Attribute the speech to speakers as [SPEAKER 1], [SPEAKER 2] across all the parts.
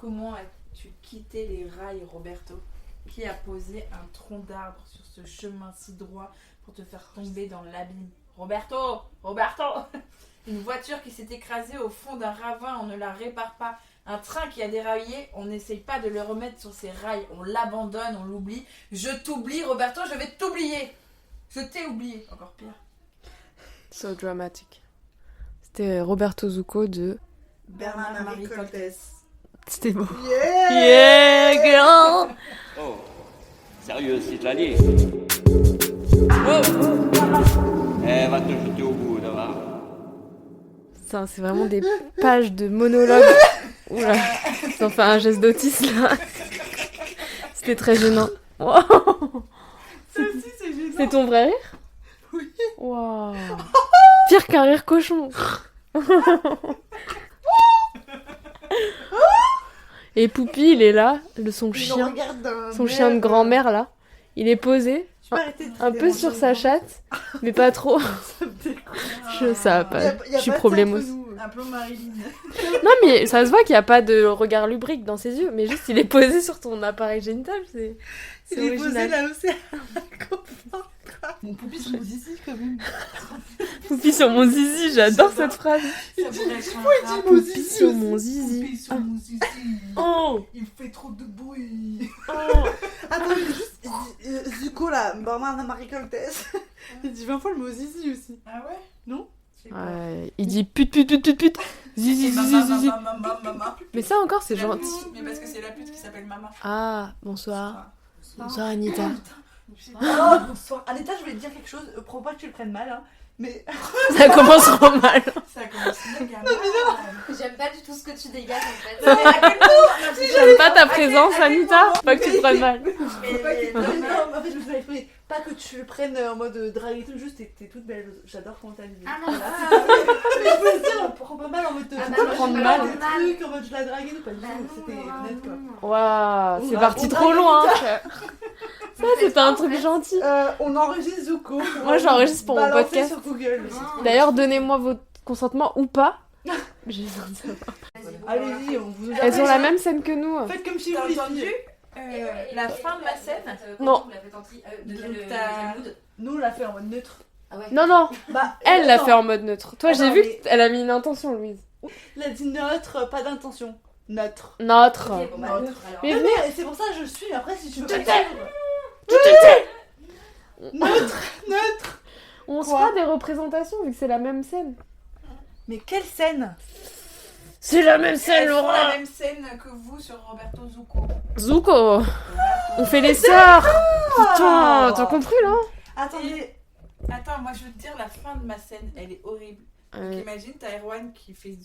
[SPEAKER 1] Comment as-tu quitté les rails, Roberto? Qui a posé un tronc d'arbre sur ce chemin si droit pour te faire tomber dans l'abîme? Roberto! Roberto! Une voiture qui s'est écrasée au fond d'un ravin, on ne la répare pas. Un train qui a déraillé, on n'essaye pas de le remettre sur ses rails. On l'abandonne, on l'oublie. Je t'oublie, Roberto, je vais t'oublier. Je t'ai oublié. Encore pire.
[SPEAKER 2] So dramatic. C'était Roberto Zucco de...
[SPEAKER 3] Bernard-Marie Coltès.
[SPEAKER 2] C'était beau.
[SPEAKER 3] Yeah,
[SPEAKER 2] Yeah, girl.
[SPEAKER 4] Oh, sérieux, c'est de la lie. Elle va te jeter au bout, là-bas.
[SPEAKER 2] Ça, c'est vraiment des pages de monologue. Oula, ça en fait un geste d'autisme là. C'était très gênant. Wow.
[SPEAKER 3] Ça aussi, c'est gênant.
[SPEAKER 2] C'est ton vrai rire?
[SPEAKER 3] Oui.
[SPEAKER 2] Wow. Pire qu'un rire cochon. Et Poupie, il est là, son chien de grand-mère là. Il est posé, un peu sur sa chatte, mais pas trop. Ça va pas, je suis problémos.
[SPEAKER 1] Appelons Marilyn.
[SPEAKER 2] Non mais ça se voit qu'il n'y a pas de regard lubrique dans ses yeux, mais juste il est posé sur ton appareil génital, c'est
[SPEAKER 3] Il est posé
[SPEAKER 2] original.
[SPEAKER 3] là aussi. Mon poupie sur mon zizi quand même.
[SPEAKER 2] Poupie sur mon zizi, j'adore cette phrase.
[SPEAKER 1] Ça pourrait être un
[SPEAKER 3] Pourquoi il dit
[SPEAKER 1] rap.
[SPEAKER 3] mon
[SPEAKER 2] Poupie
[SPEAKER 3] zizi
[SPEAKER 2] sur
[SPEAKER 3] aussi.
[SPEAKER 2] mon zizi.
[SPEAKER 1] Poupée sur mon zizi.
[SPEAKER 2] Oh,
[SPEAKER 1] Il fait trop de bruit.
[SPEAKER 2] oh.
[SPEAKER 3] Attends, mais juste, Zuko là, Bernard-Marie Coltès. Il dit 20 fois le mot zizi aussi.
[SPEAKER 1] Ah ouais?
[SPEAKER 3] Non?
[SPEAKER 1] Je sais pas.
[SPEAKER 2] Ouais, il dit pute. Zizi,
[SPEAKER 1] Et
[SPEAKER 2] zizi, zizi.
[SPEAKER 1] Mama.
[SPEAKER 2] Mais ça encore, c'est
[SPEAKER 1] La
[SPEAKER 2] gentil.
[SPEAKER 1] pute, mais parce que c'est la pute qui s'appelle Mama.
[SPEAKER 2] Ah, bonsoir. Bonsoir Anita.
[SPEAKER 3] Oh, bonsoir. Anita, je voulais te dire quelque chose. Prends pas que tu le prennes mal, hein. Mais
[SPEAKER 2] Ça commence trop mal.
[SPEAKER 1] Ça commence méga mal.
[SPEAKER 5] J'aime pas du tout ce que tu dégages en fait.
[SPEAKER 1] Mais à quel point?
[SPEAKER 2] J'aime pas ta présence, Anita. Pas que tu te prennes mal.
[SPEAKER 3] non, en fait, je me suis exprimée. Pas que tu le prennes en mode drague et tout, juste t'es toute belle. J'adore comment t'as dit.
[SPEAKER 5] Ah non,
[SPEAKER 3] Mais je veux dire, on prend pas mal en mode.
[SPEAKER 5] Ah
[SPEAKER 3] faut
[SPEAKER 5] bah
[SPEAKER 3] pas
[SPEAKER 5] non,
[SPEAKER 3] prendre
[SPEAKER 5] j'ai
[SPEAKER 3] mal
[SPEAKER 5] pas
[SPEAKER 3] des
[SPEAKER 5] mal.
[SPEAKER 3] trucs en mode je la drague et tout. Pas du
[SPEAKER 5] Bah
[SPEAKER 3] tout,
[SPEAKER 5] non,
[SPEAKER 3] c'était
[SPEAKER 5] ah
[SPEAKER 3] honnête quoi.
[SPEAKER 5] non.
[SPEAKER 2] Waouh, c'est
[SPEAKER 3] On
[SPEAKER 2] parti
[SPEAKER 3] a-
[SPEAKER 2] trop loin. Ça, c'était un truc gentil.
[SPEAKER 3] On enregistre Zuko.
[SPEAKER 2] Moi, j'enregistre pour mon
[SPEAKER 3] Balancer
[SPEAKER 2] podcast.
[SPEAKER 3] sur Google.
[SPEAKER 5] Non.
[SPEAKER 2] D'ailleurs, donnez-moi votre consentement ou pas. J'ai besoin de savoir.
[SPEAKER 3] Allez-y, on vous
[SPEAKER 2] Elles ont la même scène que nous.
[SPEAKER 3] Faites comme chez
[SPEAKER 1] T'as
[SPEAKER 3] vous, les
[SPEAKER 1] entendu
[SPEAKER 3] filles.
[SPEAKER 1] la fin de la scène?
[SPEAKER 2] Non.
[SPEAKER 3] Nous, on l'a fait en mode neutre.
[SPEAKER 2] Non, non,
[SPEAKER 3] Bah,
[SPEAKER 2] elle l'a
[SPEAKER 3] attends.
[SPEAKER 2] fait en mode neutre. Toi, j'ai
[SPEAKER 3] Attends,
[SPEAKER 2] vu
[SPEAKER 3] mais-
[SPEAKER 2] qu'elle a mis une intention, Louise.
[SPEAKER 3] Elle a dit neutre, pas d'intention. Neutre.
[SPEAKER 2] Notre.
[SPEAKER 5] bah,
[SPEAKER 2] Mais
[SPEAKER 3] Mais
[SPEAKER 2] venez.
[SPEAKER 3] c'est pour ça que je suis. Après, si tu veux.
[SPEAKER 2] Tu
[SPEAKER 3] pas
[SPEAKER 2] t'es-
[SPEAKER 3] suivre. Neutre, neutre.
[SPEAKER 2] On se
[SPEAKER 3] Quoi
[SPEAKER 2] fera des représentations vu que c'est la même scène.
[SPEAKER 3] Mais quelle scène?
[SPEAKER 2] C'est la même scène,
[SPEAKER 1] Elles font
[SPEAKER 2] Laura.
[SPEAKER 1] la même scène que vous sur Roberto Zucco.
[SPEAKER 2] Zuko. On fait les sœurs. Putain, t'as compris là?
[SPEAKER 3] Attendez.
[SPEAKER 1] Attends, moi je veux te dire, la fin de ma scène, elle est horrible. Donc,
[SPEAKER 2] Ouais.
[SPEAKER 1] imagine, t'as Erwan qui fait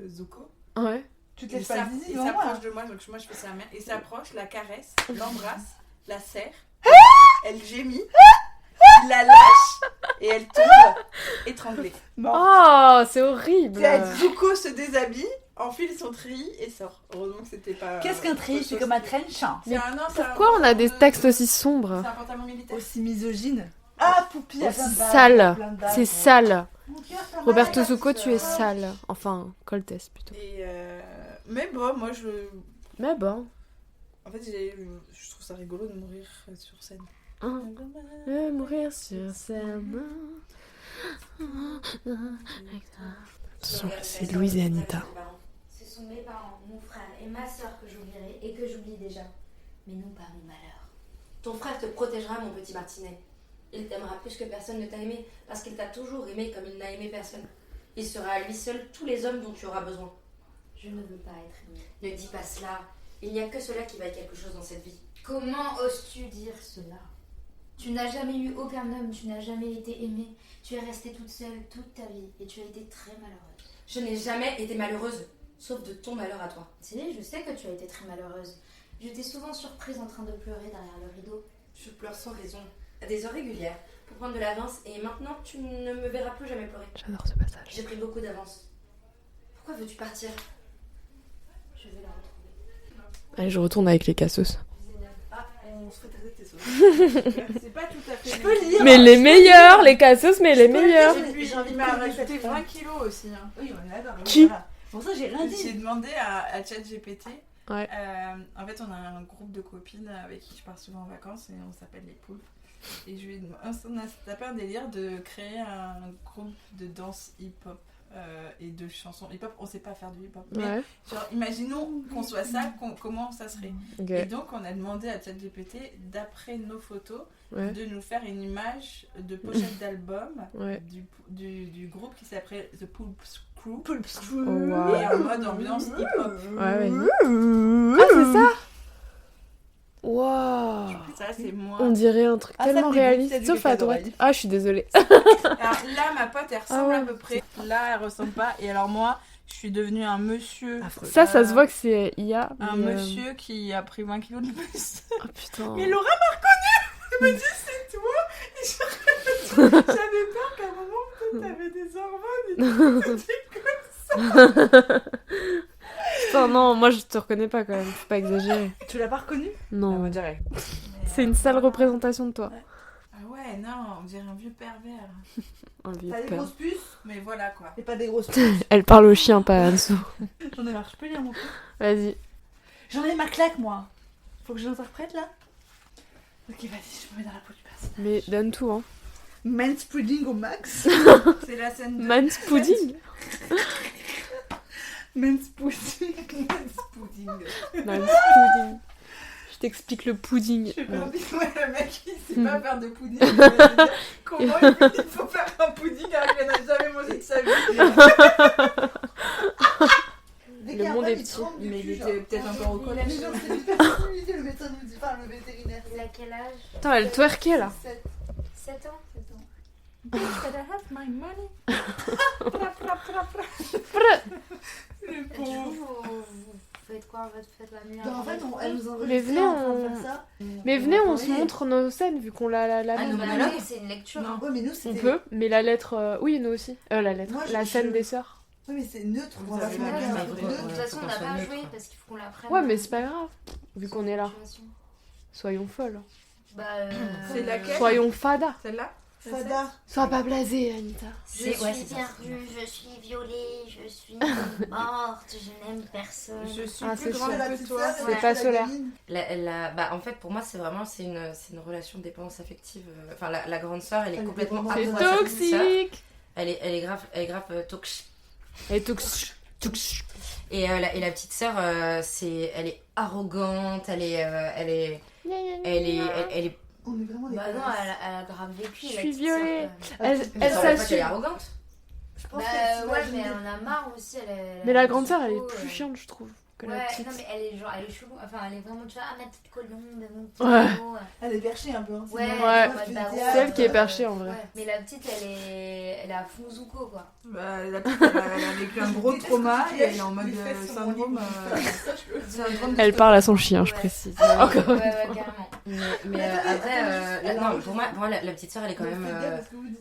[SPEAKER 1] Zuko.
[SPEAKER 2] Ouais.
[SPEAKER 3] Tu te
[SPEAKER 1] Il
[SPEAKER 3] laisses pas le zizi
[SPEAKER 1] il
[SPEAKER 3] devant moi.
[SPEAKER 1] s'approche de moi, donc moi je fais sa main. Il s'approche, la caresse, l'embrasse, la serre. Elle gémit. Il la lâche et elle tombe étranglée.
[SPEAKER 2] Oh, c'est horrible.
[SPEAKER 1] Zuko se déshabille, enfile son treillis et sort. Heureusement que c'était pas.
[SPEAKER 3] Qu'est-ce qu'un treillis? C'est comme un trench.
[SPEAKER 1] C'est un- non, c'est un
[SPEAKER 2] Pourquoi on a des
[SPEAKER 1] pantalon
[SPEAKER 2] textes
[SPEAKER 1] de-
[SPEAKER 2] aussi sombres?
[SPEAKER 1] C'est un pantalon militaire.
[SPEAKER 3] Aussi misogyne. Ah, Poupie,
[SPEAKER 2] Aussi sale. C'est sale.
[SPEAKER 3] Mon cœur, ça
[SPEAKER 2] Roberto
[SPEAKER 3] va,
[SPEAKER 2] Zucco, tu es
[SPEAKER 3] ça.
[SPEAKER 2] sale. Enfin, Coltès plutôt.
[SPEAKER 1] Et mais bon, moi je.
[SPEAKER 2] Mais bon.
[SPEAKER 1] En fait, je trouve ça rigolo de mourir sur scène.
[SPEAKER 2] Hein. Mourir sur scène. C'est Louise et Anita.
[SPEAKER 5] Ce sont mes parents, mon frère et ma soeur que j'oublierai et que j'oublie déjà. Mais non pas mon malheur. Ton frère te protégera, mon petit Martinet. Il t'aimera plus que personne ne t'a aimé parce qu'il t'a toujours aimé comme il n'a aimé personne. Il sera à lui seul tous les hommes dont tu auras besoin. Je ne veux pas être aimée. Ne dis pas cela. Il n'y a que cela qui vaille quelque chose dans cette vie. Comment oses-tu dire cela? Tu n'as jamais eu aucun homme, tu n'as jamais été aimée. Tu es restée toute seule toute ta vie et tu as été très malheureuse. Je n'ai jamais été malheureuse, sauf de ton malheur à toi. Si, je sais que tu as été très malheureuse. Je t'ai souvent surprise en train de pleurer derrière le rideau. Je pleure sans raison, à des heures régulières, pour prendre de l'avance et maintenant tu ne me verras plus jamais pleurer.
[SPEAKER 2] J'adore ce passage.
[SPEAKER 5] J'ai pris beaucoup d'avance. Pourquoi veux-tu partir? Je vais la retrouver.
[SPEAKER 2] Allez, je retourne avec les cassos.
[SPEAKER 3] Ah, on se fait traiter tes sauces.
[SPEAKER 1] C'est pas tout à fait.
[SPEAKER 3] Je peux lire.
[SPEAKER 2] Mais les meilleurs, les cassos, mais les meilleurs.
[SPEAKER 1] Et puis
[SPEAKER 3] J'ai envie
[SPEAKER 1] il
[SPEAKER 3] de
[SPEAKER 1] m'a
[SPEAKER 3] connaître
[SPEAKER 1] rajouté
[SPEAKER 3] cette
[SPEAKER 1] 20 kilos aussi. Hein.
[SPEAKER 3] Oui, on est d'accord.
[SPEAKER 2] Qui
[SPEAKER 3] Voilà. Pour ça, j'ai rien
[SPEAKER 1] J'ai
[SPEAKER 3] dit.
[SPEAKER 1] demandé à ChatGPT
[SPEAKER 2] Ouais.
[SPEAKER 1] En fait, on a un groupe de copines avec qui je pars souvent en vacances et on s'appelle les Poulpes. Et on a tapé un délire de créer un groupe de danse hip-hop et de chansons hip-hop. On sait pas faire du hip-hop. Mais
[SPEAKER 2] Ouais.
[SPEAKER 1] genre, imaginons qu'on soit ça, comment ça serait.
[SPEAKER 2] Ok.
[SPEAKER 1] Et donc, on a demandé à ChatGPT, d'après nos photos,
[SPEAKER 2] Ouais.
[SPEAKER 1] de nous faire une image de pochette d'album
[SPEAKER 2] Ouais.
[SPEAKER 1] du groupe qui s'appelle The Poulps Crew.
[SPEAKER 2] Oh, wow.
[SPEAKER 1] Et en mode ambiance hip-hop.
[SPEAKER 2] Ouais, vas-y. Ah, c'est ça? Waouh.
[SPEAKER 1] Ça, c'est moi.
[SPEAKER 2] On dirait un truc
[SPEAKER 3] Ah, ça,
[SPEAKER 2] tellement
[SPEAKER 3] c'est
[SPEAKER 2] réaliste,
[SPEAKER 3] du
[SPEAKER 2] sauf à
[SPEAKER 3] cadeau,
[SPEAKER 2] droite.
[SPEAKER 3] ouais.
[SPEAKER 2] Ah, je suis désolée.
[SPEAKER 1] Alors là, ma pote, elle ressemble
[SPEAKER 2] Ah ouais.
[SPEAKER 1] à peu près. Là, elle ressemble pas. Et alors moi, je suis devenue un monsieur.
[SPEAKER 2] Ça se voit que c'est IA.
[SPEAKER 1] Un
[SPEAKER 2] mais,
[SPEAKER 1] monsieur qui a pris 20 kilos de plus.
[SPEAKER 2] Oh putain.
[SPEAKER 1] Mais Laura m'a reconnu. Elle m'a dit, c'est toi. Et j'avais peur qu'à un moment, peut-être, t'avais des hormones. Et tout. C'était comme
[SPEAKER 2] Putain, non, moi je te reconnais pas quand même, faut pas exagérer.
[SPEAKER 3] Tu l'as pas reconnu?
[SPEAKER 2] Non,
[SPEAKER 3] dirait.
[SPEAKER 2] c'est une sale représentation de toi.
[SPEAKER 1] Ah ouais, non, on dirait un vieux pervers.
[SPEAKER 2] Un vieux
[SPEAKER 3] T'as des
[SPEAKER 2] père.
[SPEAKER 3] grosses puces
[SPEAKER 1] Mais voilà quoi.
[SPEAKER 3] et pas des grosses puces.
[SPEAKER 2] Elle parle au chien, pas à Anso.
[SPEAKER 3] J'en ai marre, je peux lire mon truc.
[SPEAKER 2] Vas-y.
[SPEAKER 3] J'en ai ma claque, moi. Faut que je l'interprète là. Ok, vas-y, je me mets dans la peau du personnage.
[SPEAKER 2] Mais donne tout, hein.
[SPEAKER 3] Manspreading au max.
[SPEAKER 1] C'est la scène de...
[SPEAKER 2] Man's pudding.
[SPEAKER 3] Manspreading.
[SPEAKER 1] Pudding.
[SPEAKER 2] Man's pudding. Je t'explique le pudding.
[SPEAKER 1] Je sais pas,
[SPEAKER 2] Non.
[SPEAKER 1] ouais, le mec il sait pas faire de pudding. Il va te dire comment il faut faire un pudding alors qu'il n'a jamais mangé de sa vie.
[SPEAKER 2] Le monde est petit.
[SPEAKER 1] Mais il était peut-être encore au collège.
[SPEAKER 3] Mais genre, c'est une personnalité, le médecin nous dit pas, le vétérinaire.
[SPEAKER 5] Il a quel âge?
[SPEAKER 2] Attends, elle twerkait là.
[SPEAKER 5] 7 ans? 7 ans.
[SPEAKER 1] Bitch, better have my money. Le
[SPEAKER 5] Et du coup,
[SPEAKER 1] pauvre.
[SPEAKER 5] vous faites quoi? Vous faites la nuit?
[SPEAKER 3] En fait, elle nous enregistre.
[SPEAKER 2] Mais venez,
[SPEAKER 3] en train de
[SPEAKER 2] on-
[SPEAKER 3] faire ça.
[SPEAKER 2] Mais venez, on se montre nos scènes vu qu'on l'a la
[SPEAKER 5] Ah,
[SPEAKER 2] même.
[SPEAKER 5] nous,
[SPEAKER 1] monologue
[SPEAKER 5] c'est une lecture.
[SPEAKER 1] Non.
[SPEAKER 3] Ouais, mais nous,
[SPEAKER 2] On
[SPEAKER 3] c'était.
[SPEAKER 2] peut, mais la lettre. Oui, nous aussi. La lettre.
[SPEAKER 3] Moi,
[SPEAKER 2] la
[SPEAKER 3] je-
[SPEAKER 2] scène des sœurs.
[SPEAKER 3] Ouais, mais c'est neutre.
[SPEAKER 1] Vous
[SPEAKER 3] On va
[SPEAKER 1] avez
[SPEAKER 3] faire
[SPEAKER 1] la
[SPEAKER 3] un
[SPEAKER 1] même,
[SPEAKER 3] truc
[SPEAKER 1] mais
[SPEAKER 5] De
[SPEAKER 3] neutre.
[SPEAKER 5] toute façon, on
[SPEAKER 4] faut
[SPEAKER 5] n'a
[SPEAKER 4] qu'on
[SPEAKER 5] pas
[SPEAKER 4] soit
[SPEAKER 5] joué
[SPEAKER 4] neutre.
[SPEAKER 5] parce qu'il faut qu'on l'apprenne.
[SPEAKER 2] Ouais, mais c'est pas grave. Vu qu'on est là.
[SPEAKER 5] Situation.
[SPEAKER 2] Soyons folles.
[SPEAKER 5] Bah,
[SPEAKER 1] C'est laquelle?
[SPEAKER 2] Soyons fada.
[SPEAKER 1] Celle-là?
[SPEAKER 3] Fada.
[SPEAKER 2] Sois pas blasée, Anita.
[SPEAKER 5] Je
[SPEAKER 4] C'est-
[SPEAKER 5] suis
[SPEAKER 4] ouais, c'est ça.
[SPEAKER 5] perdue, je suis violée, je suis morte, je n'aime personne.
[SPEAKER 1] Je suis
[SPEAKER 2] Ah,
[SPEAKER 1] plus
[SPEAKER 2] c'est
[SPEAKER 1] grande
[SPEAKER 2] sûr.
[SPEAKER 3] La
[SPEAKER 1] que
[SPEAKER 3] petite
[SPEAKER 1] toi.
[SPEAKER 3] sœur,
[SPEAKER 2] C'est
[SPEAKER 3] ouais,
[SPEAKER 2] pas
[SPEAKER 3] la
[SPEAKER 2] solaire.
[SPEAKER 3] gamine.
[SPEAKER 6] Bah, en fait, pour moi, c'est une relation de dépendance affective. Enfin, la grande sœur, elle est
[SPEAKER 3] Elle est
[SPEAKER 6] complètement
[SPEAKER 3] dépendante.
[SPEAKER 2] C'est
[SPEAKER 6] accro à sa petite sœur.
[SPEAKER 2] toxique.
[SPEAKER 6] Elle est grave toxique.
[SPEAKER 2] Elle est toxique.
[SPEAKER 6] Et la petite sœur, elle est arrogante, elle est
[SPEAKER 3] On est vraiment des.
[SPEAKER 5] Bah non,
[SPEAKER 3] connasses.
[SPEAKER 5] elle a grave vécu.
[SPEAKER 2] Je
[SPEAKER 5] la
[SPEAKER 2] suis
[SPEAKER 5] petite sœur,
[SPEAKER 2] violée.
[SPEAKER 5] quand même.
[SPEAKER 2] Elle
[SPEAKER 6] Mais ça veut pas qu'elle est
[SPEAKER 2] s'assume.
[SPEAKER 6] arrogante.
[SPEAKER 3] Je pense
[SPEAKER 5] Bah
[SPEAKER 3] qu'elle
[SPEAKER 5] ouais,
[SPEAKER 3] s'imagine
[SPEAKER 5] mais
[SPEAKER 3] des-
[SPEAKER 5] elle en a marre aussi.
[SPEAKER 2] Mais la grande sœur, elle est
[SPEAKER 5] surtout,
[SPEAKER 2] plus chiante, je trouve, que
[SPEAKER 5] Ouais,
[SPEAKER 2] la petite.
[SPEAKER 5] non mais elle est chelou, enfin elle est vraiment, tu vois, ah ma petite colombe, mon petit
[SPEAKER 2] Ouais.
[SPEAKER 5] mot.
[SPEAKER 3] Elle est perchée un peu. Hein.
[SPEAKER 5] Ouais,
[SPEAKER 3] C'est
[SPEAKER 2] Ouais.
[SPEAKER 3] moi, je te
[SPEAKER 5] Bah,
[SPEAKER 3] dis,
[SPEAKER 5] ouais.
[SPEAKER 3] ah,
[SPEAKER 2] C'est elle qui est perchée en vrai.
[SPEAKER 5] Ouais. Mais la petite, elle est à fond Zuko quoi.
[SPEAKER 1] Bah, la petite, elle a vécu un gros trauma et elle est en mode syndrome. Syndrome de
[SPEAKER 2] Elle parle à son chien, je
[SPEAKER 5] Ouais.
[SPEAKER 2] précise.
[SPEAKER 5] Ouais,
[SPEAKER 2] Encore
[SPEAKER 5] ouais,
[SPEAKER 2] une
[SPEAKER 5] ouais,
[SPEAKER 2] fois.
[SPEAKER 5] carrément.
[SPEAKER 6] Mais
[SPEAKER 3] attendez,
[SPEAKER 6] après,
[SPEAKER 3] attendez, juste-
[SPEAKER 6] non, pour moi, la petite sœur, elle est quand même.
[SPEAKER 3] Faites ce que vous dites.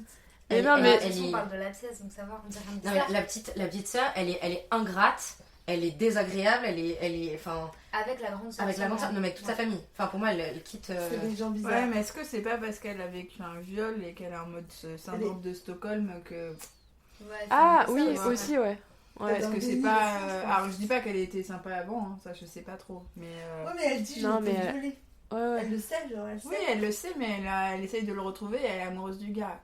[SPEAKER 2] Mais non, mais-
[SPEAKER 6] elle
[SPEAKER 5] On
[SPEAKER 6] est-
[SPEAKER 5] parle de la pièce, donc ça va, on dirait un
[SPEAKER 6] Non,
[SPEAKER 5] bizarre.
[SPEAKER 6] mais la petite sœur, elle est ingrate, elle est désagréable, enfin,
[SPEAKER 5] Avec la grande sœur.
[SPEAKER 6] avec la grande sœur, non, mais avec toute sa famille. Enfin, pour moi, elle quitte.
[SPEAKER 3] C'est des gens bizarres.
[SPEAKER 1] Ouais, mais est-ce que c'est pas parce qu'elle a vécu un viol et qu'elle est en mode syndrome de Stockholm que.
[SPEAKER 5] Ouais, c'est
[SPEAKER 2] Ah
[SPEAKER 5] un peu
[SPEAKER 2] oui,
[SPEAKER 5] ça,
[SPEAKER 1] ouais.
[SPEAKER 2] aussi, ouais. Ouais.
[SPEAKER 1] Est-ce
[SPEAKER 3] dans
[SPEAKER 1] que
[SPEAKER 3] le
[SPEAKER 1] c'est
[SPEAKER 3] déni
[SPEAKER 1] pas.
[SPEAKER 3] aussi, je pense.
[SPEAKER 1] Alors je dis pas qu'elle était sympa avant, hein, ça je sais pas trop. Mais.
[SPEAKER 3] Ouais, mais elle dit, je
[SPEAKER 2] Non,
[SPEAKER 3] l'ai
[SPEAKER 2] mais-
[SPEAKER 3] violée.
[SPEAKER 2] Ouais, ouais.
[SPEAKER 3] Elle le sait, genre, elle sait.
[SPEAKER 1] Oui, elle le sait, mais elle essaye de le retrouver et elle est amoureuse du gars.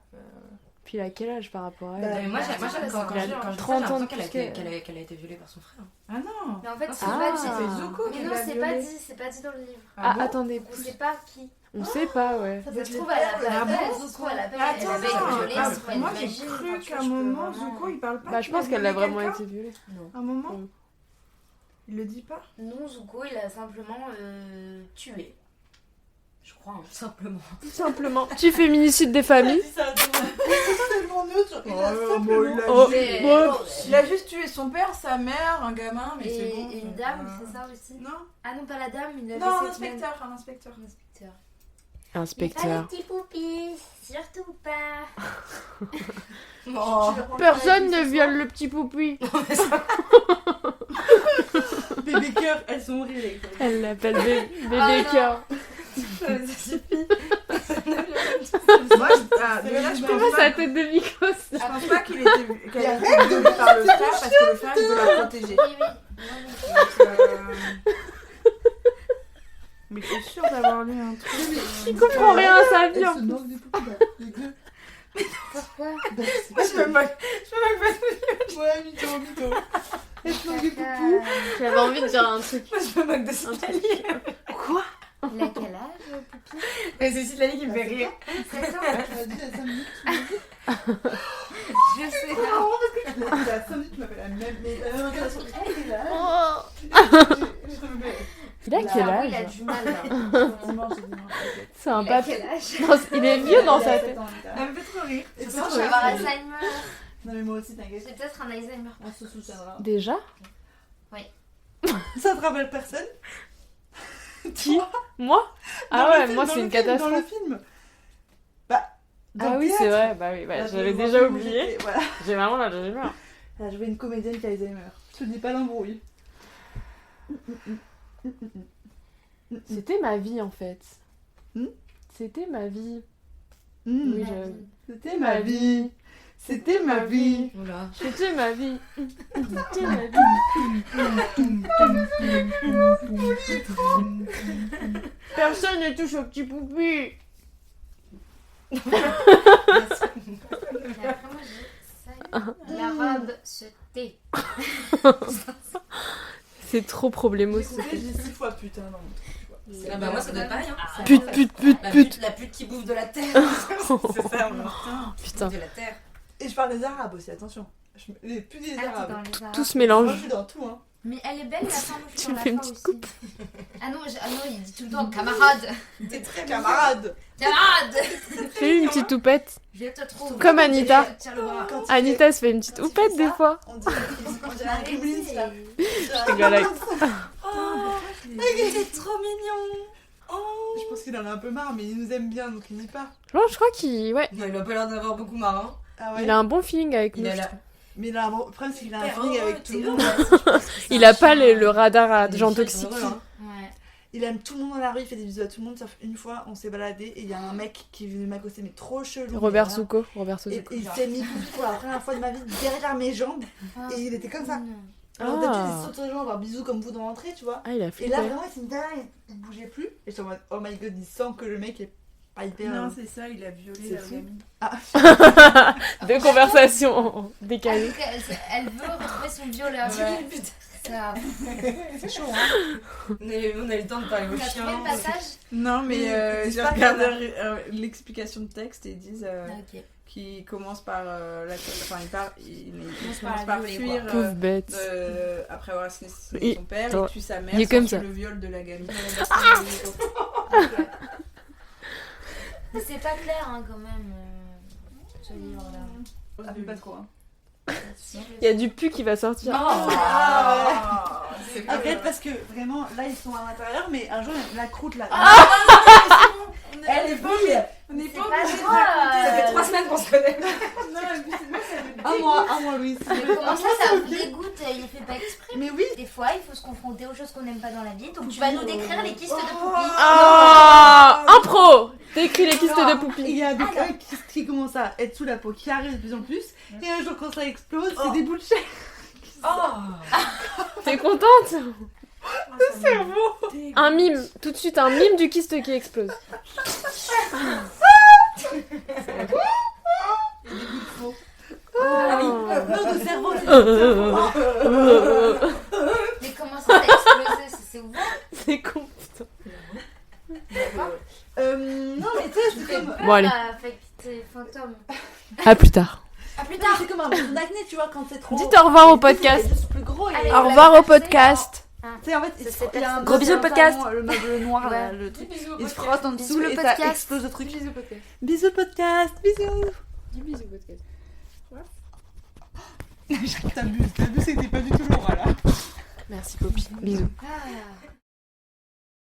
[SPEAKER 2] Puis il a quel âge par rapport à
[SPEAKER 3] Bah,
[SPEAKER 2] elle
[SPEAKER 6] Mais moi,
[SPEAKER 5] bah,
[SPEAKER 6] quand
[SPEAKER 5] ça,
[SPEAKER 6] je dis ça, j'ai
[SPEAKER 2] 30 ans
[SPEAKER 6] l'impression
[SPEAKER 2] de
[SPEAKER 6] qu'elle a
[SPEAKER 2] plus
[SPEAKER 6] été-
[SPEAKER 2] qu'elle.
[SPEAKER 6] qu'elle a été violée par son frère.
[SPEAKER 1] Ah non.
[SPEAKER 5] Mais en fait, c'est
[SPEAKER 2] Ah.
[SPEAKER 5] pas
[SPEAKER 1] C'est
[SPEAKER 5] dit.
[SPEAKER 1] Zuko
[SPEAKER 5] Mais
[SPEAKER 1] qui
[SPEAKER 5] non,
[SPEAKER 1] l'a
[SPEAKER 5] c'est pas
[SPEAKER 1] violée.
[SPEAKER 5] dit, c'est pas dit dans le livre.
[SPEAKER 2] Ah,
[SPEAKER 1] bon
[SPEAKER 2] attendez,
[SPEAKER 5] On sait pas qui.
[SPEAKER 2] on sait pas, ouais.
[SPEAKER 3] Ça peut
[SPEAKER 5] Ça
[SPEAKER 3] être
[SPEAKER 5] se
[SPEAKER 3] le
[SPEAKER 5] trouve,
[SPEAKER 3] père,
[SPEAKER 5] elle a
[SPEAKER 3] le
[SPEAKER 5] pas
[SPEAKER 1] Ah
[SPEAKER 3] père,
[SPEAKER 1] bon
[SPEAKER 5] Zuko, elle a pas
[SPEAKER 1] Attends,
[SPEAKER 5] elle avait été violée,
[SPEAKER 1] ah,
[SPEAKER 5] c'est pas
[SPEAKER 1] moi
[SPEAKER 5] une
[SPEAKER 1] j'ai
[SPEAKER 5] magie,
[SPEAKER 1] cru
[SPEAKER 5] enfin, tu
[SPEAKER 1] qu'à
[SPEAKER 5] vois,
[SPEAKER 1] un
[SPEAKER 5] je peux
[SPEAKER 1] moment
[SPEAKER 5] vraiment-
[SPEAKER 1] Zuko il parle pas.
[SPEAKER 2] Bah, je pense qu'elle a vraiment été violée.
[SPEAKER 1] Un moment Il le dit pas
[SPEAKER 5] Non, Zuko, il a simplement tué. Je crois, hein, simplement.
[SPEAKER 2] Tout simplement. Tu féminicides des familles.
[SPEAKER 3] C'est tellement neutre. Il a
[SPEAKER 1] Oh,
[SPEAKER 3] simplement-
[SPEAKER 1] bon, il a
[SPEAKER 2] Oh,
[SPEAKER 5] Mais-
[SPEAKER 2] ouais.
[SPEAKER 1] Il a juste tué son père, sa mère, un gamin, mais c'est
[SPEAKER 5] Et
[SPEAKER 1] bon.
[SPEAKER 5] une dame, c'est ça aussi?
[SPEAKER 1] Non,
[SPEAKER 5] Ah non, pas la dame, il avait
[SPEAKER 1] non, un
[SPEAKER 5] cette même-
[SPEAKER 1] inspecteur, un inspecteur.
[SPEAKER 5] Un inspecteur.
[SPEAKER 2] Inspecteur.
[SPEAKER 5] Pas les petits poupis, surtout pas.
[SPEAKER 1] Oh.
[SPEAKER 2] Personne ne viole le petit poupi.
[SPEAKER 3] Bébé cœur, elles sont horribles.
[SPEAKER 2] Elle l'appelle bébé
[SPEAKER 5] non.
[SPEAKER 2] cœur.
[SPEAKER 1] Moi, déjà, je pense
[SPEAKER 2] Comment
[SPEAKER 1] pas,
[SPEAKER 2] sa tête de Mikos
[SPEAKER 1] je pense pas qu'elle ait été violée par le frère parce que le frère il veut la protéger.
[SPEAKER 5] Oui, oui.
[SPEAKER 1] Donc, sûre d'avoir lu un truc.
[SPEAKER 2] Il comprend rien à sa vie.
[SPEAKER 3] Elle se moque des poupées. Les deux.
[SPEAKER 6] Pourquoi
[SPEAKER 3] Je me moque. Ouais, mytho. Elle se moque des poupous.
[SPEAKER 2] J'avais envie de dire un truc.
[SPEAKER 6] Moi, je me moque de Citlali.
[SPEAKER 3] Quoi?
[SPEAKER 5] Il a quel âge, Poupie?
[SPEAKER 6] Mais c'est Citlali qui me fait rire.
[SPEAKER 5] 7 ans.
[SPEAKER 3] Elle a dit à 5 minutes.
[SPEAKER 5] Je sais.
[SPEAKER 3] C'est marrant parce que tu l'as dit à 5 minutes, tu m'appelles la même. Mais la même relation. Elle est
[SPEAKER 2] Oh. Il a quel
[SPEAKER 5] Il a
[SPEAKER 2] âge?
[SPEAKER 5] du mal, là.
[SPEAKER 2] C'est un
[SPEAKER 5] Il a
[SPEAKER 2] papy.
[SPEAKER 5] quel âge?
[SPEAKER 2] Non, il est vieux dans sa tête.
[SPEAKER 6] Elle me fait trop rire.
[SPEAKER 3] Et
[SPEAKER 5] Sinon, je vais avoir Alzheimer.
[SPEAKER 3] Non, mais moi aussi, t'inquiète.
[SPEAKER 5] J'ai peut-être un Alzheimer.
[SPEAKER 3] On se soutiendra.
[SPEAKER 2] Déjà?
[SPEAKER 3] Ça te rappelle personne?
[SPEAKER 2] Qui? Moi?
[SPEAKER 3] Dans
[SPEAKER 2] Ah
[SPEAKER 3] le
[SPEAKER 2] ouais,
[SPEAKER 3] film,
[SPEAKER 2] moi
[SPEAKER 3] dans
[SPEAKER 2] c'est
[SPEAKER 3] le
[SPEAKER 2] une
[SPEAKER 3] film, Dans le
[SPEAKER 2] catastrophe.
[SPEAKER 3] film. Bah. dans
[SPEAKER 2] Ah
[SPEAKER 3] le
[SPEAKER 2] oui,
[SPEAKER 3] théâtre.
[SPEAKER 2] c'est vrai. Bah oui, bah,
[SPEAKER 3] Là,
[SPEAKER 2] j'avais
[SPEAKER 3] je
[SPEAKER 2] déjà
[SPEAKER 3] vois où
[SPEAKER 2] oublié.
[SPEAKER 3] j'étais, voilà.
[SPEAKER 2] J'ai vraiment l'Alzheimer.
[SPEAKER 3] Elle a joué une comédienne qui a Alzheimer. Je te dis pas l'embrouille.
[SPEAKER 2] C'était ma vie en fait.
[SPEAKER 3] Hmm?
[SPEAKER 2] C'était ma vie.
[SPEAKER 3] Mmh.
[SPEAKER 2] Oui,
[SPEAKER 5] Ma
[SPEAKER 2] je...
[SPEAKER 5] vie.
[SPEAKER 3] C'était ma vie. C'était ma vie.
[SPEAKER 6] Oula.
[SPEAKER 2] C'était ma vie. C'était ma vie. Personne ne touche au petit poupi.
[SPEAKER 5] Et après, moi, j'ai ça. L'arabe se tait.
[SPEAKER 2] C'est trop problémos.
[SPEAKER 3] Écoutez, j'ai 6 fois putain dans mon truc, tu vois.
[SPEAKER 6] Ah bah moi ça doit être pareil hein.
[SPEAKER 2] Pute.
[SPEAKER 6] La pute qui bouffe de la terre. C'est ça, moi.
[SPEAKER 2] Putain.
[SPEAKER 6] De la terre.
[SPEAKER 3] Et je parle des arabes aussi, attention. Les plus des
[SPEAKER 5] Ah, t'es
[SPEAKER 3] arabes.
[SPEAKER 5] dans les arabes.
[SPEAKER 2] Tout se
[SPEAKER 3] Moi,
[SPEAKER 2] mélange.
[SPEAKER 3] je suis dans tout, hein.
[SPEAKER 5] Mais elle est belle, la femme. moi, je suis
[SPEAKER 2] Tu
[SPEAKER 5] dans
[SPEAKER 2] fais
[SPEAKER 5] la
[SPEAKER 2] une
[SPEAKER 5] foi
[SPEAKER 2] petite
[SPEAKER 5] aussi. Ah non, il dit tout le temps camarade.
[SPEAKER 6] T'es très
[SPEAKER 3] Camarade.
[SPEAKER 5] Camarade.
[SPEAKER 2] Fais une petite toupette.
[SPEAKER 5] Je te trouve.
[SPEAKER 2] Comme Anita.
[SPEAKER 5] Tiens le bras.
[SPEAKER 3] Quand il
[SPEAKER 2] Anita se fait une petite
[SPEAKER 3] quand il
[SPEAKER 2] toupette
[SPEAKER 3] fait
[SPEAKER 2] des
[SPEAKER 3] ça,
[SPEAKER 2] fois.
[SPEAKER 3] On dirait un gremlins là.
[SPEAKER 2] Je rigole avec-
[SPEAKER 6] C'est trop mignon. Oh.
[SPEAKER 3] Je pense qu'il en a un peu marre, mais il nous aime bien donc il dit pas.
[SPEAKER 2] Non, je crois qu'il ouais,
[SPEAKER 6] Non, il a pas l'air d'avoir beaucoup marre. Hein.
[SPEAKER 3] Ah ouais.
[SPEAKER 2] il a un bon feeling avec
[SPEAKER 6] Il
[SPEAKER 2] nous.
[SPEAKER 6] a
[SPEAKER 2] je
[SPEAKER 6] la...
[SPEAKER 2] trouve.
[SPEAKER 3] Mais là, le problème c'est qu'il a un
[SPEAKER 6] Hyper
[SPEAKER 3] feeling
[SPEAKER 6] heureux,
[SPEAKER 3] avec tout
[SPEAKER 6] t'es
[SPEAKER 3] le monde.
[SPEAKER 6] heureux.
[SPEAKER 2] Il a pas le radar à
[SPEAKER 6] Les
[SPEAKER 2] gens
[SPEAKER 6] chiens, ils
[SPEAKER 2] toxiques.
[SPEAKER 6] sont heureux, hein.
[SPEAKER 5] Ouais.
[SPEAKER 3] Il aime tout le monde dans la rue, il fait des bisous à tout le monde, sauf une fois on s'est baladé et il y a un mec qui est venu m'accoster, mais trop chelou.
[SPEAKER 2] Robert
[SPEAKER 3] mais voilà.
[SPEAKER 2] Souko. Robert
[SPEAKER 3] Et
[SPEAKER 2] Souko.
[SPEAKER 3] il s'est mis pipi pour la première fois de ma vie derrière mes jambes
[SPEAKER 5] Ah.
[SPEAKER 3] et il était comme ça.
[SPEAKER 5] Mmh.
[SPEAKER 3] Alors
[SPEAKER 2] Ah.
[SPEAKER 3] d'habitude il saute sur les jambes, avoir bisous comme vous dans l'entrée, tu vois.
[SPEAKER 2] Ah, il a
[SPEAKER 3] Et
[SPEAKER 2] flippé.
[SPEAKER 3] là vraiment il s'est mis derrière, il bougeait plus. Et j'étais en mode oh my god, il sent que le mec est pas hyper.
[SPEAKER 1] Non, c'est ça, il a violé
[SPEAKER 3] C'est
[SPEAKER 1] la
[SPEAKER 3] fou.
[SPEAKER 1] gamine.
[SPEAKER 2] Deux conversations décalées.
[SPEAKER 5] Elle veut retrouver son violeur.
[SPEAKER 6] Ouais.
[SPEAKER 5] Putain. Ça.
[SPEAKER 3] C'est chaud hein.
[SPEAKER 6] On a eu le temps de parler aux
[SPEAKER 5] T'as trouvé
[SPEAKER 6] chiens.
[SPEAKER 5] le passage?
[SPEAKER 1] Non, mais
[SPEAKER 3] Ils disent
[SPEAKER 1] j'ai
[SPEAKER 3] pas
[SPEAKER 1] regardé
[SPEAKER 3] qu'il
[SPEAKER 1] l'explication de texte et ils disent
[SPEAKER 5] Ok.
[SPEAKER 1] qu'il commence par enfin il
[SPEAKER 5] Commence
[SPEAKER 1] commence
[SPEAKER 5] par
[SPEAKER 1] par
[SPEAKER 5] violer,
[SPEAKER 1] fuir
[SPEAKER 2] Pauvre bête.
[SPEAKER 1] après avoir assassiné
[SPEAKER 2] Et-
[SPEAKER 1] son père,
[SPEAKER 2] attends,
[SPEAKER 1] il tue sa mère
[SPEAKER 2] il est comme
[SPEAKER 1] sur
[SPEAKER 2] ça.
[SPEAKER 1] le viol de la gamine.
[SPEAKER 5] Mais c'est pas clair hein, quand même ce livre là.
[SPEAKER 3] Ça fait pas trop hein.
[SPEAKER 2] Il y a du pu qui va sortir.
[SPEAKER 3] Ah
[SPEAKER 1] C'est
[SPEAKER 3] ouais. Arrête parce que vraiment là ils sont à l'intérieur mais un jour la croûte là.
[SPEAKER 1] Elle est folle. On n'est
[SPEAKER 5] C'est
[SPEAKER 1] pas
[SPEAKER 5] pas
[SPEAKER 1] obligé de
[SPEAKER 5] grave.
[SPEAKER 1] raconter.
[SPEAKER 6] Ça fait 3 semaines qu'on se connaît.
[SPEAKER 1] Non, mais c'est moi, ça me
[SPEAKER 3] Un mois Louise.
[SPEAKER 5] Mais comment ça vous dégoûte? Il fait pas exprès.
[SPEAKER 3] Mais oui.
[SPEAKER 5] Des fois, il faut se confronter aux choses qu'on n'aime pas dans la vie. Donc tu vas nous décrire les kystes de Poupie.
[SPEAKER 2] Ah, impro. T'écris les kystes de
[SPEAKER 3] Il
[SPEAKER 2] Poupie.
[SPEAKER 3] y a donc un qui commence à être sous la peau qui arrive de plus en plus et un jour quand ça explose c'est des boules de chair.
[SPEAKER 2] T'es contente?
[SPEAKER 1] Le cerveau.
[SPEAKER 2] Un mime. Tout de suite, un mime du kyste qui explose.
[SPEAKER 6] Ah oui.
[SPEAKER 3] Non, de cerveau, c'est
[SPEAKER 5] Mais comment ça a explosé? C'est ouvert?
[SPEAKER 2] C'est con, putain.
[SPEAKER 3] non mais tu sais c'est comme
[SPEAKER 2] Bon, allez.
[SPEAKER 5] Affecté fantôme.
[SPEAKER 2] À plus tard.
[SPEAKER 5] À plus tard.
[SPEAKER 3] c'est comme un bouton d'acné tu vois quand c'est trop.
[SPEAKER 2] Dites au revoir au podcast.
[SPEAKER 3] C'est juste plus gros et
[SPEAKER 5] Allez.
[SPEAKER 2] Au revoir au podcast.
[SPEAKER 3] tu sais en fait
[SPEAKER 5] Ça, c'est
[SPEAKER 3] il y a un
[SPEAKER 2] Gros bisous, le podcast.
[SPEAKER 3] le meuble noir là,
[SPEAKER 5] Ouais.
[SPEAKER 3] le truc.
[SPEAKER 1] Bisous au
[SPEAKER 3] Il se
[SPEAKER 1] podcast.
[SPEAKER 3] frotte en dessous
[SPEAKER 5] Bisous, le
[SPEAKER 3] et ça
[SPEAKER 5] podcast.
[SPEAKER 3] explose le truc.
[SPEAKER 1] Bisous podcast.
[SPEAKER 3] Bisous podcast, bisous.
[SPEAKER 1] Dis bisous podcast.
[SPEAKER 3] T'abuses, c'était pas du tout Laura là.
[SPEAKER 2] Merci Poppy. Bisous.
[SPEAKER 5] Ah.